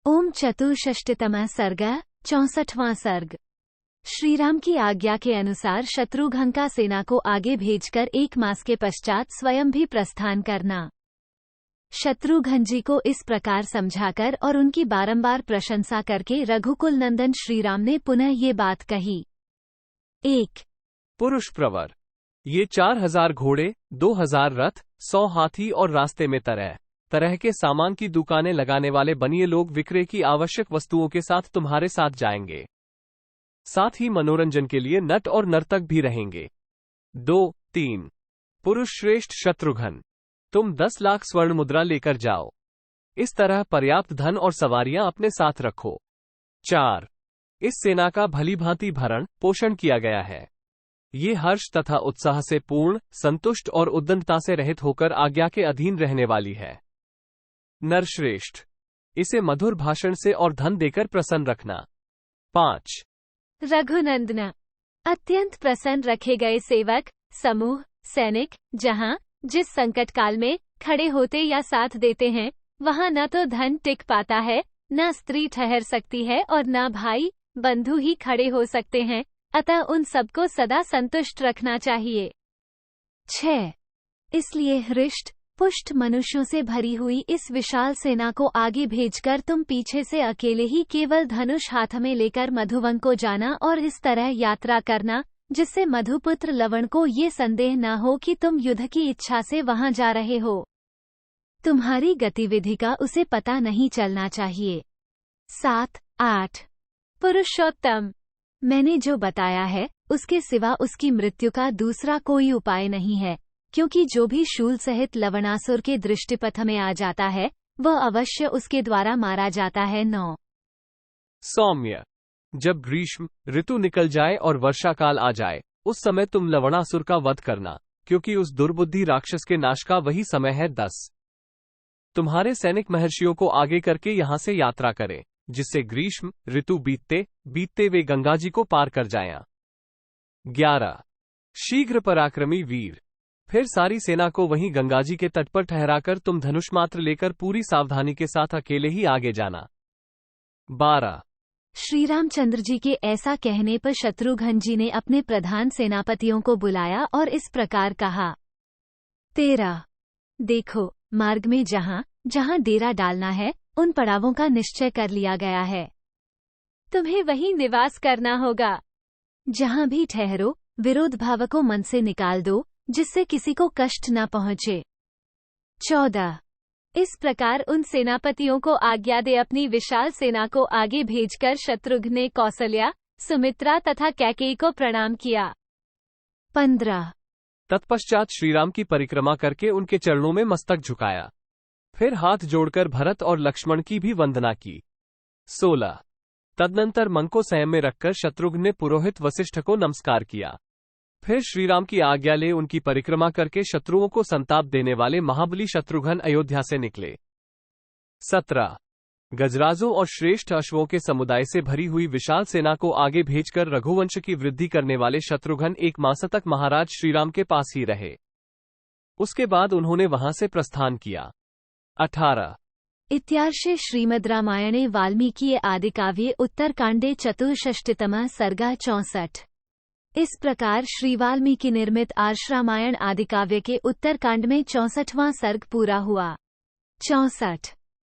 ओम चतुष्षष्टितमः सर्ग 64वां सर्ग। श्रीराम की आज्ञा के अनुसार शत्रुघ्न का सेना को आगे भेजकर 1 मास के पश्चात स्वयं भी प्रस्थान करना। शत्रुघ्न जी को इस प्रकार समझाकर और उनकी बारंबार प्रशंसा करके रघुकुल नंदन श्रीराम ने पुनः ये बात कही। 1 पुरुष प्रवर, ये 4000 घोड़े, 2000 रथ, 100 हाथी और रास्ते में तरह तरह के सामान की दुकानें लगाने वाले बनिए लोग विक्रय की आवश्यक वस्तुओं के साथ तुम्हारे साथ जाएंगे। साथ ही मनोरंजन के लिए नट और नर्तक भी रहेंगे। 2-3 पुरुष श्रेष्ठ शत्रुघ्न, तुम 10 लाख स्वर्ण मुद्रा लेकर जाओ। इस तरह पर्याप्त धन और सवारियां अपने साथ रखो। 4 इस सेना का भलीभांति भरण पोषण किया गया है। ये हर्ष तथा उत्साह से पूर्ण, संतुष्ट और उद्दंडता से रहित होकर आज्ञा के अधीन रहने वाली है। नरश्रेष्ठ, इसे मधुर भाषण से और धन देकर प्रसन्न रखना। 5 रघुनंदन, अत्यंत प्रसन्न रखे गए सेवक, समूह, सैनिक जहां जिस संकट काल में खड़े होते या साथ देते हैं, वहां न तो धन टिक पाता है, न स्त्री ठहर सकती है और न भाई बंधु ही खड़े हो सकते हैं, अतः उन सबको सदा संतुष्ट रखना चाहिए। 6 इसलिए हृष्ट पुष्ट मनुष्यों से भरी हुई इस विशाल सेना को आगे भेजकर तुम पीछे से अकेले ही केवल धनुष हाथ में लेकर मधुवन को जाना और इस तरह यात्रा करना जिससे मधुपुत्र लवण को ये संदेह न हो कि तुम युद्ध की इच्छा से वहां जा रहे हो। तुम्हारी गतिविधि का उसे पता नहीं चलना चाहिए। 7-8 पुरुषोत्तम, मैंने जो बताया है उसके सिवा उसकी मृत्यु का दूसरा कोई उपाय नहीं है, क्योंकि जो भी शूल सहित लवणासुर के दृष्टिपथ में आ जाता है वह अवश्य उसके द्वारा मारा जाता है। 9 सौम्य, जब ग्रीष्म ऋतु निकल जाए और वर्षा काल आ जाए उस समय तुम लवणासुर का वध करना, क्योंकि उस दुर्बुद्धि राक्षस के नाश का वही समय है। 10 तुम्हारे सैनिक महर्षियों को आगे करके यहाँ से यात्रा करें, जिससे ग्रीष्म ऋतु बीतते वे गंगा जी को पार कर जाएं। 11 शीघ्र पराक्रमी वीर, फिर सारी सेना को वहीं गंगाजी के तट पर ठहराकर तुम धनुष मात्र लेकर पूरी सावधानी के साथ अकेले ही आगे जाना। 12 श्री रामचंद्र जी के ऐसा कहने पर शत्रुघ्न जी ने अपने प्रधान सेनापतियों को बुलाया और इस प्रकार कहा। 13 देखो, मार्ग में जहां जहां डेरा डालना है उन पड़ावों का निश्चय कर लिया गया है। तुम्हें वहीं निवास करना होगा। जहां भी ठहरो विरोध भाव को मन से निकाल दो, जिससे किसी को कष्ट न पहुंचे। 14 इस प्रकार उन सेनापतियों को आज्ञा दे अपनी विशाल सेना को आगे भेजकर शत्रुघ्न ने कौसल्या, सुमित्रा तथा कैकेयी को प्रणाम किया। 15 तत्पश्चात श्रीराम की परिक्रमा करके उनके चरणों में मस्तक झुकाया, फिर हाथ जोड़कर भरत और लक्ष्मण की भी वंदना की। 16 तदनंतर मन को संयम में रखकर शत्रुघ्न ने पुरोहित वशिष्ठ को नमस्कार किया, फिर श्रीराम की आज्ञा ले उनकी परिक्रमा करके शत्रुओं को संताप देने वाले महाबली शत्रुघ्न अयोध्या से निकले। 17 गजराजों और श्रेष्ठ अश्वों के समुदाय से भरी हुई विशाल सेना को आगे भेजकर रघुवंश की वृद्धि करने वाले शत्रुघ्न 1 मास तक महाराज श्रीराम के पास ही रहे। उसके बाद उन्होंने वहां से प्रस्थान किया। 18 इत्यार्षे श्रीमद् रामायणे वाल्मीकि आदिकाव्ये उत्तरकांडे चतुष्षष्टितमः सर्गः 64। इस प्रकार श्री वाल्मीकि निर्मित आर्ष रामायण आदिकाव्य के उत्तरकांड में 64वां सर्ग पूरा हुआ। 64